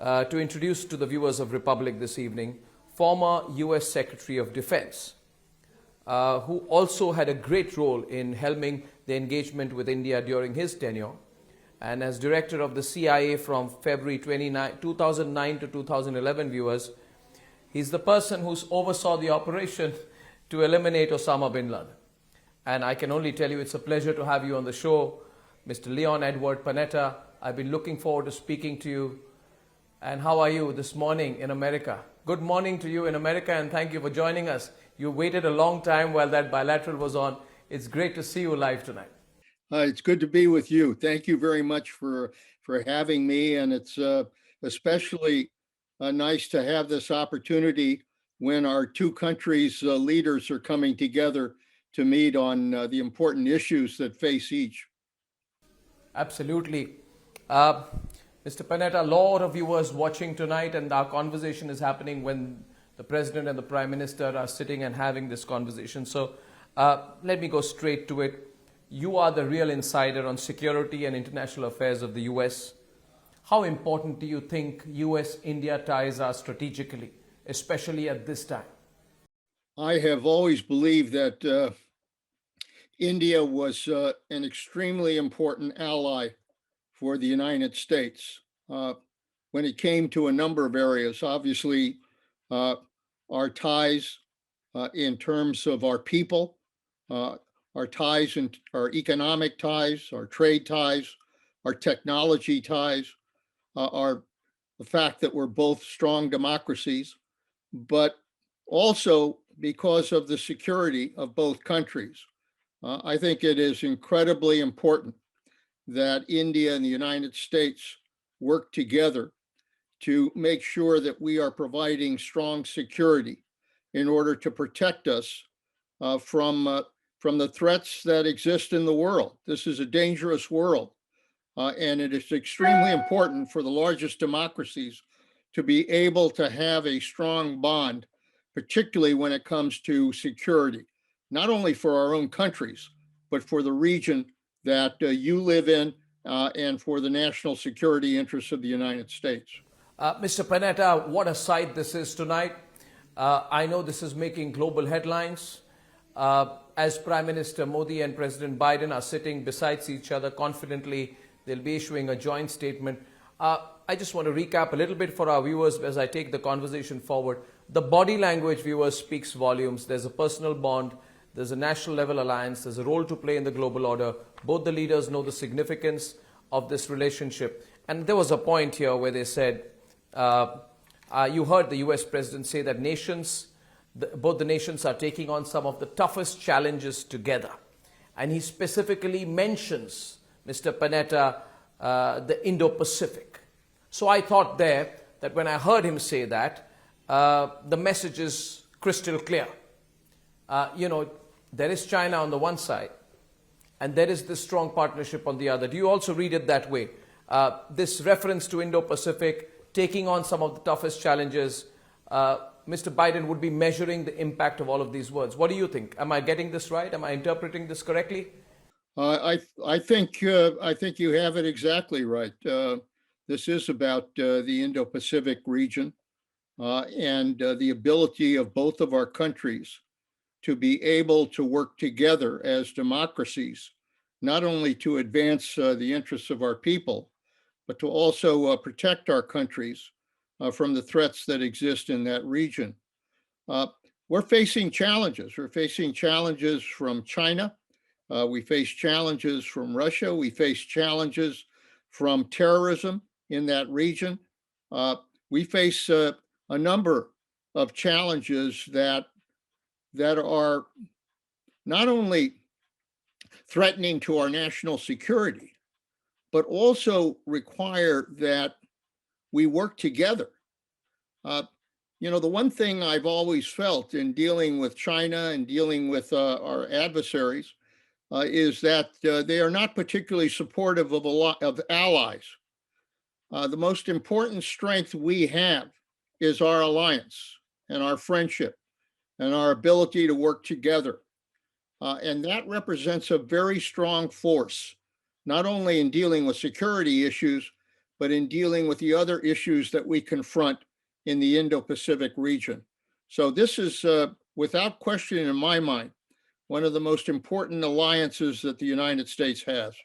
to introduce to the viewers of Republic this evening former US Secretary of Defense, who also had a great role in helming the engagement with India during his tenure, and as director of the CIA from February 2009 to 2011, viewers, he's the person who oversaw the operation to eliminate Osama bin Laden. And I can only tell you it's a pleasure to have you on the show, Mr. Leon Edward Panetta. I've been looking forward to speaking to you. And how are you this morning in America? Good morning to you in America, and thank you for joining us. You waited a long time while that bilateral was on. It's great to see you live tonight. It's good to be with you. Thank you very much for having me, and it's especially nice to have this opportunity when our two countries' leaders are coming together to meet on the important issues that face each. Absolutely. Mr. Panetta, a lot of viewers watching tonight, and our conversation is happening when the President and the Prime Minister are sitting and having this conversation. So let me go straight to it. You are the real insider on security and international affairs of the US. How important do you think US-India ties are strategically, especially at this time? I have always believed that India was an extremely important ally for the United States when it came to a number of areas. Obviously, our ties in terms of our people, our ties and our economic ties, our trade ties, our technology ties, are the fact that we're both strong democracies, but also because of the security of both countries. I think it is incredibly important that India and the United States work together to make sure that we are providing strong security in order to protect us from the threats that exist in the world. This is a dangerous world, and it is extremely important for the largest democracies to be able to have a strong bond, particularly when it comes to security, not only for our own countries, but for the region that you live in and for the national security interests of the United States. Mr. Panetta, what a sight this is tonight. I know this is making global headlines. As Prime Minister Modi and President Biden are sitting beside each other confidently, they'll be issuing a joint statement. I just want to recap a little bit for our viewers as I take the conversation forward. The body language, viewers, speaks volumes. There's a personal bond. There's a national level alliance. There's a role to play in the global order. Both the leaders know the significance of this relationship. And there was a point here where they said, you heard the US President say that both the nations are taking on some of the toughest challenges together. And he specifically mentions, Mr. Panetta, the Indo-Pacific. So I thought there that when I heard him say that, the message is crystal clear. There is China on the one side, and there is this strong partnership on the other. Do you also read it that way? This reference to Indo-Pacific, taking on some of the toughest challenges, Mr. Biden would be measuring the impact of all of these words. What do you think? Am I getting this right? Am I interpreting this correctly? I think you have it exactly right. This is about the Indo-Pacific region and the ability of both of our countries to be able to work together as democracies, not only to advance the interests of our people, but to also protect our countries from the threats that exist in that region. We're facing challenges. We're facing challenges from China. We face challenges from Russia. We face challenges from terrorism in that region. We face a number of challenges that are not only threatening to our national security, but also require that we work together. The one thing I've always felt in dealing with China and dealing with our adversaries is that they are not particularly supportive of a lot of allies. The most important strength we have is our alliance and our friendship and our ability to work together. And that represents a very strong force, not only in dealing with security issues, but in dealing with the other issues that we confront in the Indo-Pacific region. So this is, without question in my mind, one of the most important alliances that the United States has.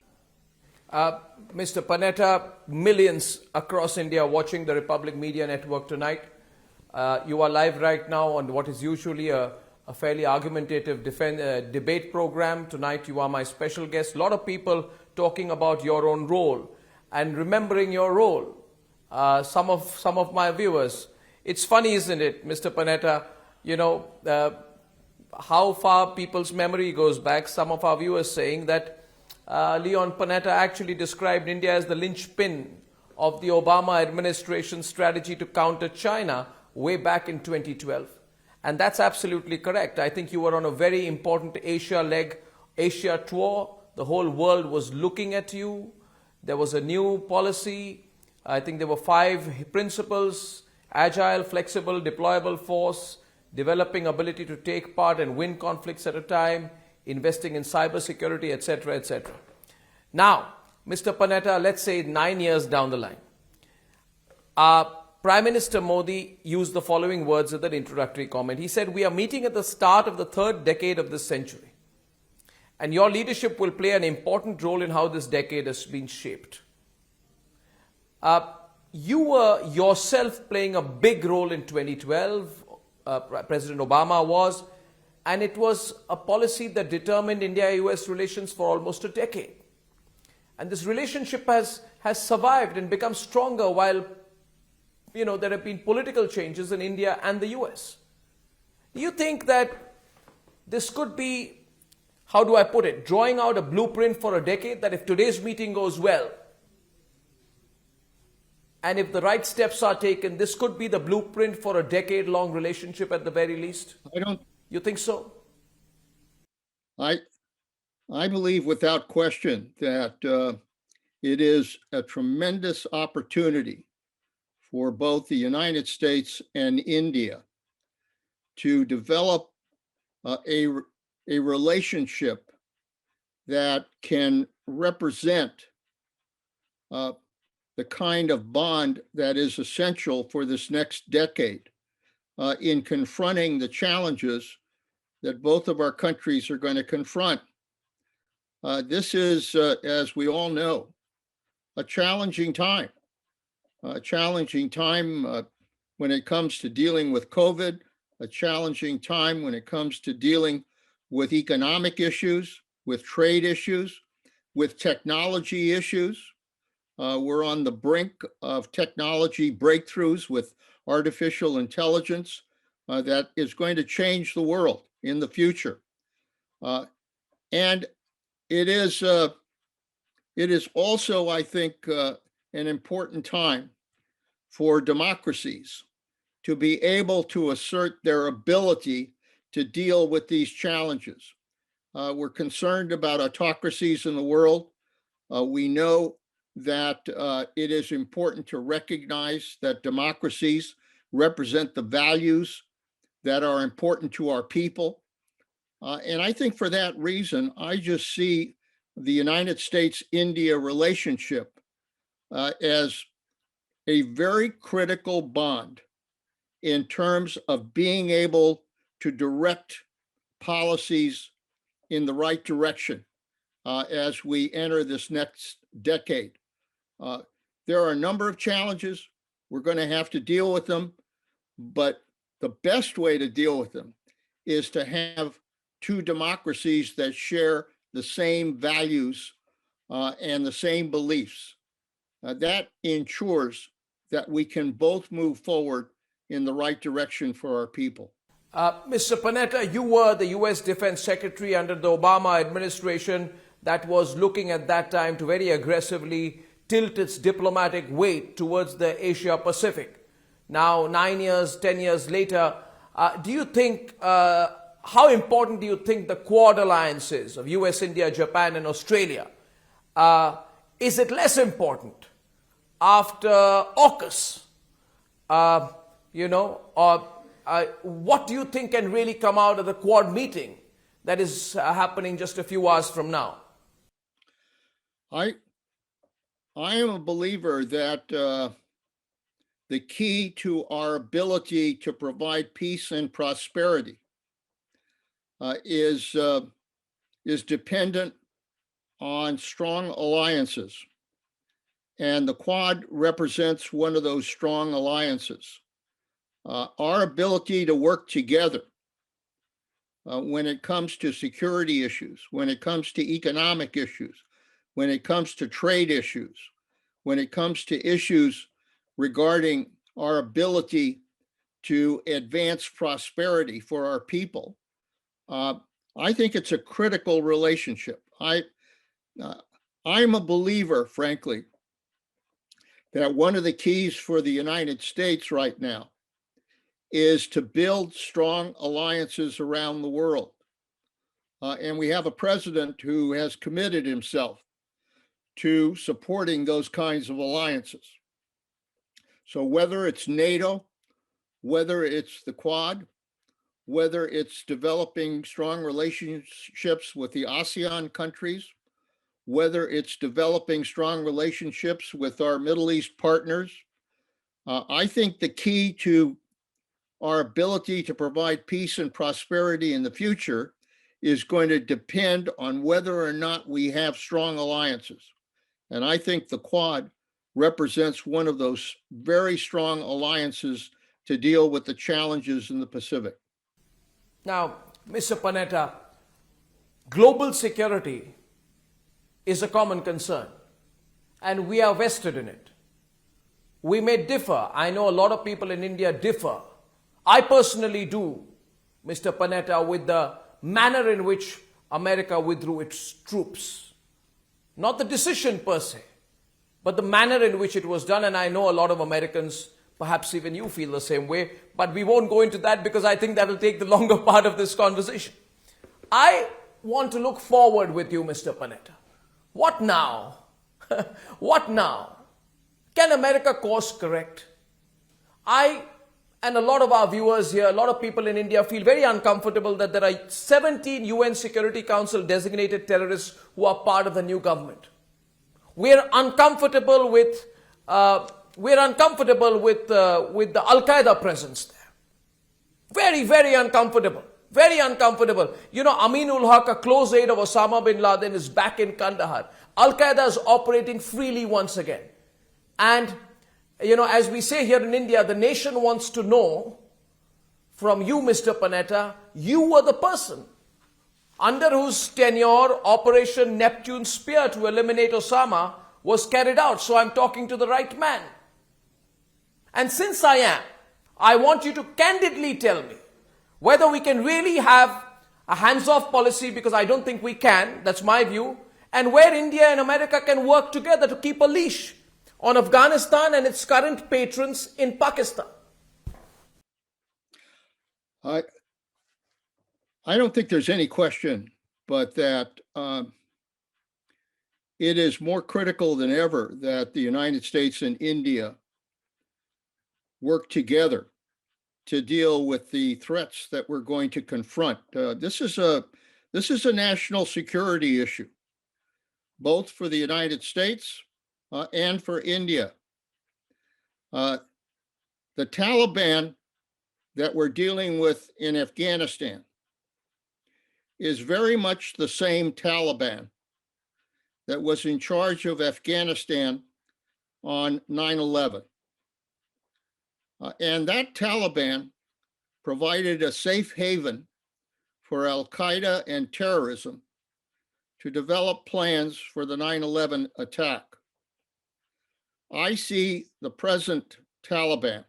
Mr. Panetta, millions across India watching the Republic Media Network tonight. You are live right now on what is usually a fairly argumentative debate program. Tonight you are my special guest. A lot of people talking about your own role and remembering your role. Some of my viewers. It's funny, isn't it, Mr. Panetta? You know, how far people's memory goes back. Some of our viewers saying that Leon Panetta actually described India as the linchpin of the Obama administration's strategy to counter China way back in 2012. And that's absolutely correct. I think you were on a very important Asia tour. The whole world was looking at you. There was a new policy. I think there were 5 principles: agile, flexible, deployable force, developing ability to take part and win conflicts at a time, investing in cybersecurity, etc., etc. Now, Mr. Panetta, let's say 9 years down the line, Prime Minister Modi used the following words at the introductory comment. He said, "We are meeting at the start of the 3rd decade of this century, and your leadership will play an important role in how this decade has been shaped." You were yourself playing a big role in 2012. President Obama was, and it was a policy that determined India-US relations for almost a decade. And this relationship has survived and become stronger while, you know, there have been political changes in India and the US. Do you think that this could be, how do I put it, drawing out a blueprint for a decade, that if today's meeting goes well, and if the right steps are taken, this could be the blueprint for a decade-long relationship at the very least? You think so? I believe without question that it is a tremendous opportunity for both the United States and India to develop a relationship that can represent the kind of bond that is essential for this next decade in confronting the challenges that both of our countries are going to confront. This is, as we all know, a challenging time. A challenging time when it comes to dealing with COVID, a challenging time when it comes to dealing with economic issues, with trade issues, with technology issues. We're on the brink of technology breakthroughs with artificial intelligence that is going to change the world in the future. And it is also, I think, an important time for democracies to be able to assert their ability to deal with these challenges. We're concerned about autocracies in the world. We know that it is important to recognize that democracies represent the values that are important to our people. And I think for that reason, I just see the United States-India relationship as a very critical bond in terms of being able to direct policies in the right direction as we enter this next decade. There are a number of challenges. We're going to have to deal with them, but the best way to deal with them is to have 2 democracies that share the same values and the same beliefs. That ensures that we can both move forward in the right direction for our people. Mr. Panetta, you were the U.S. Defense Secretary under the Obama administration that was looking at that time to very aggressively tilt its diplomatic weight towards the Asia Pacific. Now, 9 years, 10 years later, do you think, how important do you think the Quad alliances of US, India, Japan, and Australia? Is it less important after AUKUS? What do you think can really come out of the Quad meeting that is happening just a few hours from now? I am a believer that the key to our ability to provide peace and prosperity is dependent on strong alliances, and the Quad represents one of those strong alliances. Our ability to work together when it comes to security issues, when it comes to economic issues, when it comes to trade issues, when it comes to issues regarding our ability to advance prosperity for our people, I think it's a critical relationship. I'm a believer, frankly, that one of the keys for the United States right now is to build strong alliances around the world. And we have a president who has committed himself to supporting those kinds of alliances. So whether it's NATO, whether it's the Quad, whether it's developing strong relationships with the ASEAN countries, whether it's developing strong relationships with our Middle East partners, I think the key to our ability to provide peace and prosperity in the future is going to depend on whether or not we have strong alliances. And I think the Quad represents one of those very strong alliances to deal with the challenges in the Pacific. Now, Mr. Panetta, global security is a common concern, and we are vested in it. We may differ. I know a lot of people in India differ. I personally do, Mr. Panetta, with the manner in which America withdrew its troops. Not the decision per se, but the manner in which it was done. And I know a lot of Americans, perhaps even you, feel the same way. But we won't go into that because I think that will take the longer part of this conversation. I want to look forward with you, Mr. Panetta. What now? What now? Can America course correct? I and a lot of our viewers here, a lot of people in India feel very uncomfortable that there are 17 UN Security Council designated terrorists who are part of the new government. We're uncomfortable with the Al-Qaeda presence there. Very, very uncomfortable. Very uncomfortable. You know, Aminul Haq, a close aide of Osama bin Laden, is back in Kandahar. Al-Qaeda is operating freely once again. And, you know, as we say here in India, the nation wants to know from you, Mr. Panetta, you were the person under whose tenure Operation Neptune Spear to eliminate Osama was carried out. So I'm talking to the right man. And since I am, I want you to candidly tell me whether we can really have a hands-off policy, because I don't think we can, that's my view, and where India and America can work together to keep a leash on Afghanistan and its current patrons in Pakistan. I don't think there's any question but that it is more critical than ever that the United States and India work together to deal with the threats that we're going to confront. This is a national security issue, both for the United States and for India. The Taliban that we're dealing with in Afghanistan is very much the same Taliban that was in charge of Afghanistan on 9/11. And that Taliban provided a safe haven for Al-Qaeda and terrorism to develop plans for the 9/11 attack. I see the present Taliban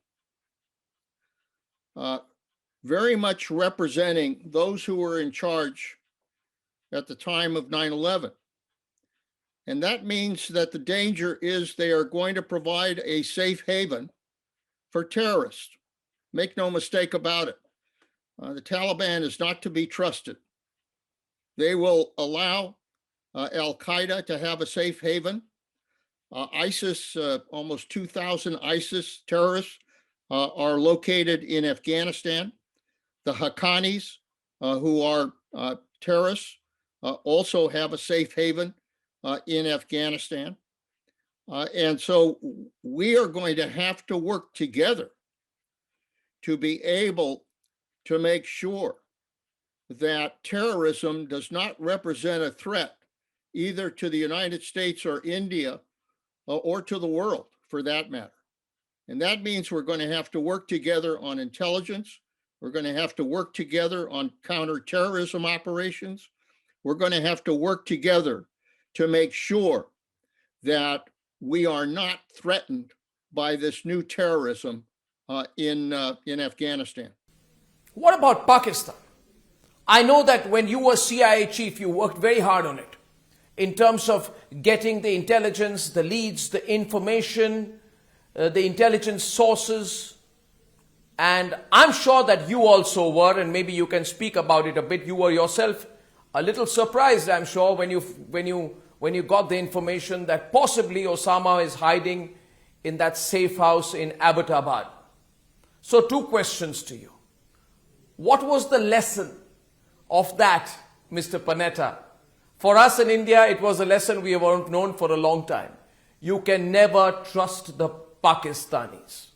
very much representing those who were in charge at the time of 9/11. And that means that the danger is they are going to provide a safe haven for terrorists. Make no mistake about it. The Taliban is not to be trusted. They will allow Al-Qaeda to have a safe haven. ISIS, almost 2,000 ISIS terrorists are located in Afghanistan. The Haqqanis, who are terrorists, also have a safe haven in Afghanistan. And so we are going to have to work together to be able to make sure that terrorism does not represent a threat either to the United States or India or to the world for that matter. And that means we're going to have to work together on intelligence. We're going to have to work together on counterterrorism operations. We're going to have to work together to make sure that we are not threatened by this new terrorism in Afghanistan. What about Pakistan? I know that when you were CIA chief, you worked very hard on it in terms of getting the intelligence, the leads, the information, the intelligence sources. And I'm sure that you also were, and maybe you can speak about it a bit. You were yourself a little surprised, I'm sure, when you got the information that possibly Osama is hiding in that safe house in Abbottabad. So 2 questions to you. What was the lesson of that, Mr. Panetta? For us in India, it was a lesson we have known for a long time. You can never trust the Pakistanis.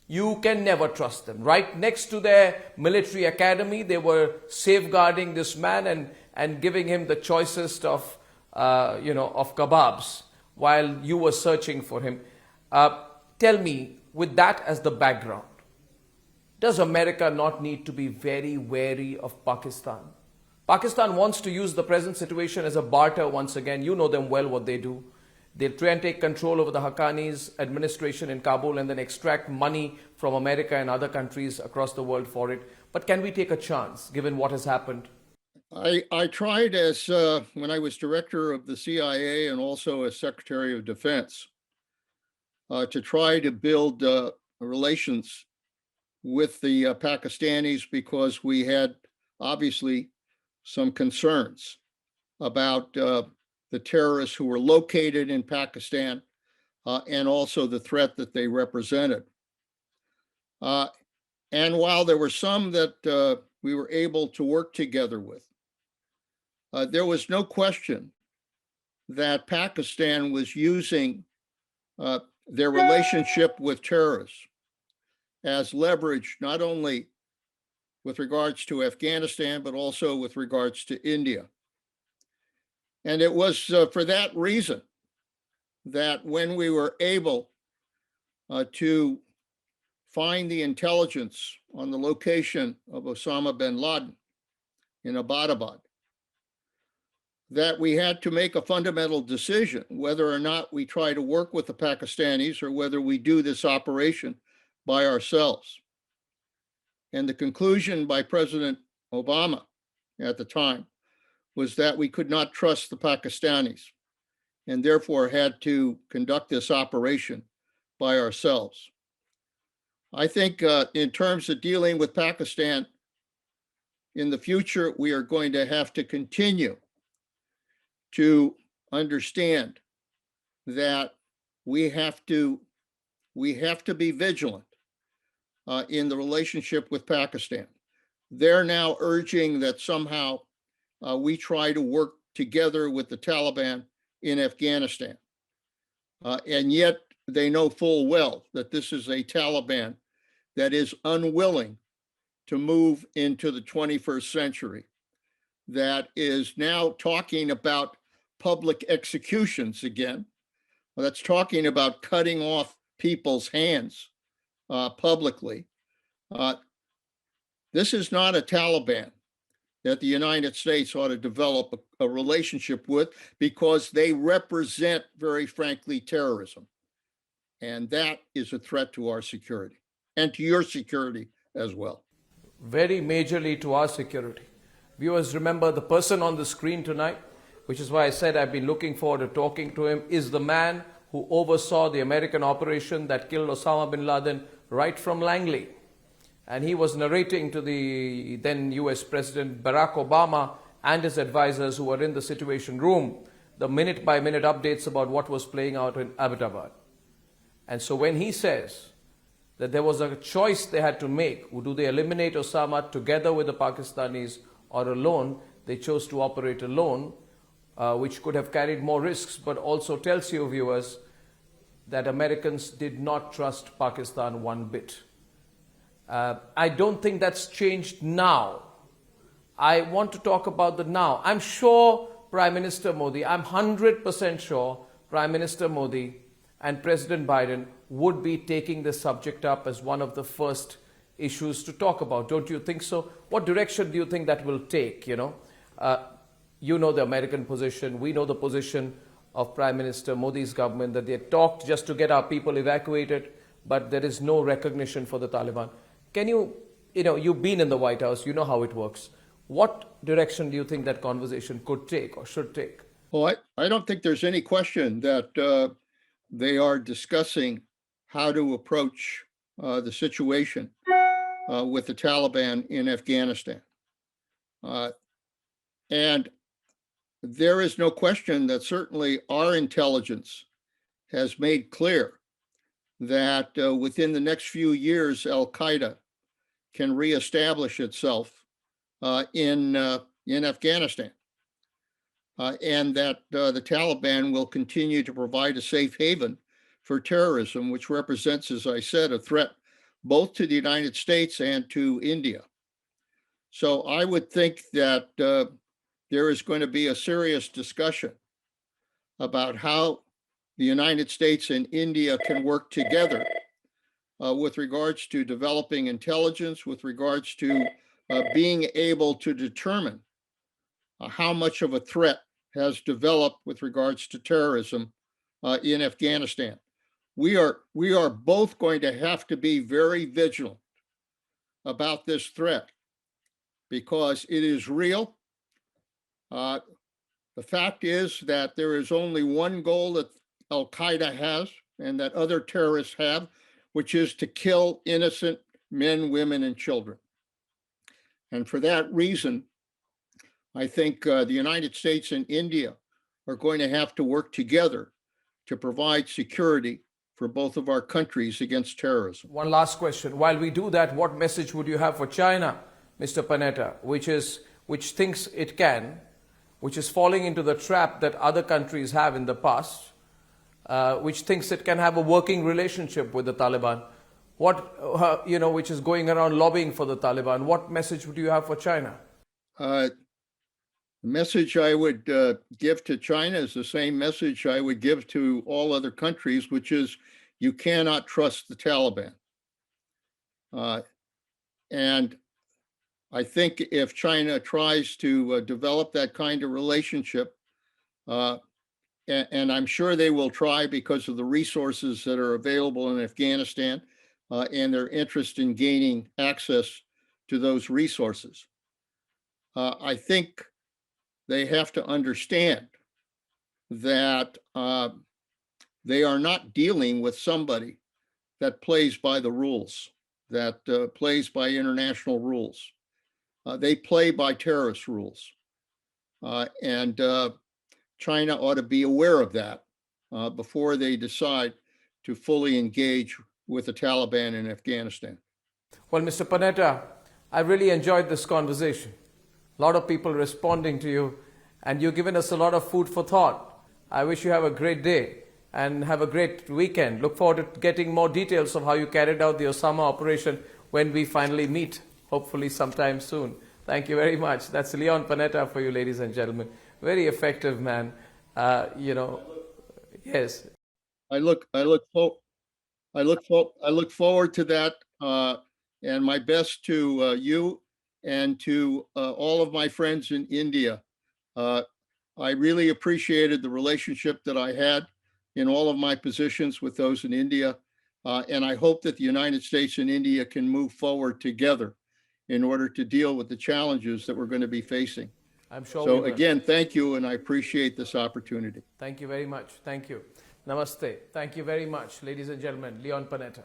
You can never trust them. Right next to their military academy, they were safeguarding this man and giving him the choicest of kebabs while you were searching for him. Tell me, with that as the background, does America not need to be very wary of Pakistan? Pakistan wants to use the present situation as a barter once again. You know them well, what they do. They'll try and take control over the Haqqani's administration in Kabul and then extract money from America and other countries across the world for it. But can we take a chance, given what has happened? I tried as when I was director of the CIA and also as Secretary of Defense to try to build relations with the Pakistanis because we had obviously some concerns about the terrorists who were located in Pakistan and also the threat that they represented. And while there were some that we were able to work together with, there was no question that Pakistan was using their relationship with terrorists as leverage, not only with regards to Afghanistan, but also with regards to India. And it was for that reason that when we were able to find the intelligence on the location of Osama bin Laden in Abbottabad, that we had to make a fundamental decision whether or not we try to work with the Pakistanis or whether we do this operation by ourselves. And the conclusion by President Obama at the time was that we could not trust the Pakistanis and therefore had to conduct this operation by ourselves. I think in terms of dealing with Pakistan in the future, we are going to have to continue to understand that we have to be vigilant in the relationship with Pakistan. They're now urging that somehow we try to work together with the Taliban in Afghanistan. And yet they know full well that this is a Taliban that is unwilling to move into the 21st century, that is now talking about public executions again. That's talking about cutting off people's hands publicly. This is not a Taliban that the United States ought to develop a relationship with because they represent, very frankly, terrorism. And that is a threat to our security and to your security as well. Very majorly to our security. Viewers, remember the person on the screen tonight, which is why I said I've been looking forward to talking to him, is the man who oversaw the American operation that killed Osama bin Laden right from Langley. And he was narrating to the then US President Barack Obama and his advisors who were in the Situation Room the minute-by-minute updates about what was playing out in Abbottabad. And so when he says that there was a choice they had to make, do they eliminate Osama together with the Pakistanis or alone, they chose to operate alone, which could have carried more risks, but also tells you, viewers, that Americans did not trust Pakistan one bit. I don't think that's changed now. I want to talk about the now. I'm sure Prime Minister Modi, I'm 100% sure Prime Minister Modi and President Biden would be taking this subject up as one of the first issues to talk about. Don't you think so? What direction do you think that will take? You know the American position. We know the position of Prime Minister Modi's government, that they talked just to get our people evacuated, but there is no recognition for the Taliban. Can you've been in the White House, you know how it works. What direction do you think that conversation could take or should take? Well, I don't think there's any question that they are discussing how to approach the situation with the Taliban in Afghanistan. And there is no question that certainly our intelligence has made clear that within the next few years, Al-Qaeda can reestablish itself in Afghanistan, and that the Taliban will continue to provide a safe haven for terrorism, which represents, as I said, a threat both to the United States and to India. So I would think that there is going to be a serious discussion about how the United States and India can work together with regards to developing intelligence, with regards to being able to determine how much of a threat has developed with regards to terrorism in Afghanistan. We are both going to have to be very vigilant about this threat because it is real. The fact is that there is only one goal that Al-Qaeda has and that other terrorists have, which is to kill innocent men, women, and children. And for that reason, I think the United States and India are going to have to work together to provide security for both of our countries against terrorism. One last question. While we do that, what message would you have for China, Mr. Panetta, which thinks it can, which is falling into the trap that other countries have in the past, which thinks it can have a working relationship with the Taliban, which is going around lobbying for the Taliban? What message would you have for China? The message I would give to China is the same message I would give to all other countries, which is you cannot trust the Taliban. And I think if China tries to develop that kind of relationship, and I'm sure they will try because of the resources that are available in Afghanistan and their interest in gaining access to those resources. I think they have to understand that they are not dealing with somebody that plays by the rules, that plays by international rules. They play by terrorist rules. And China ought to be aware of that before they decide to fully engage with the Taliban in Afghanistan. Well, Mr. Panetta, I really enjoyed this conversation. A lot of people responding to you, and you've given us a lot of food for thought. I wish you have a great day and have a great weekend. Look forward to getting more details of how you carried out the Osama operation when we finally meet, hopefully sometime soon. Thank you very much. That's Leon Panetta for you, ladies and gentlemen. Very effective man. Yes. I look forward to that, and my best to you and to all of my friends in India. I really appreciated the relationship that I had in all of my positions with those in India, and I hope that the United States and India can move forward together in order to deal with the challenges that we're going to be facing. I'm sure. So again, thank you, and I appreciate this opportunity. Thank you very much. Thank you. Namaste. Thank you very much, ladies and gentlemen. Leon Panetta.